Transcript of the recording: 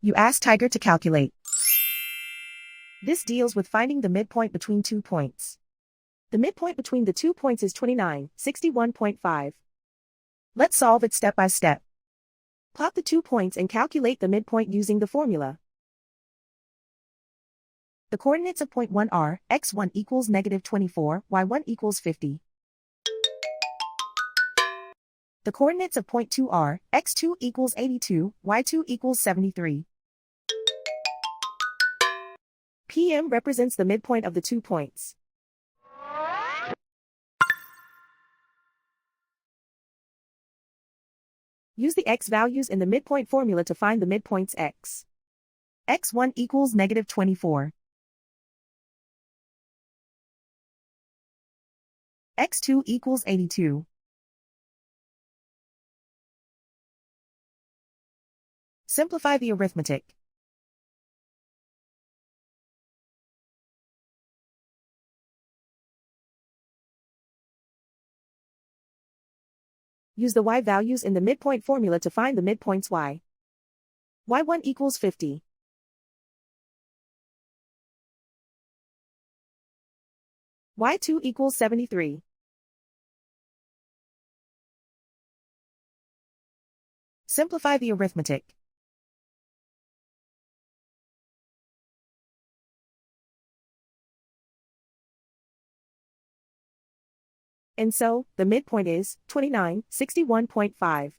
You ask Tiger to calculate. This deals with finding the midpoint between 2 points. The midpoint between the 2 points is 29, 61.5. Let's solve it step by step. Plot the 2 points and calculate the midpoint using the formula. The coordinates of point 1 are, x1 equals -24, y1 equals 50. The coordinates of point 2 are, x2 equals 82, y2 equals 73. PM represents the midpoint of the 2 points. Use the x values in the midpoint formula to find the midpoints x. x1 equals -24. x2 equals 82. Simplify the arithmetic. Use the y values in the midpoint formula to find the midpoints y. y1 equals 50. y2 equals 73. Simplify the arithmetic. And so, the midpoint is 29, 61.5.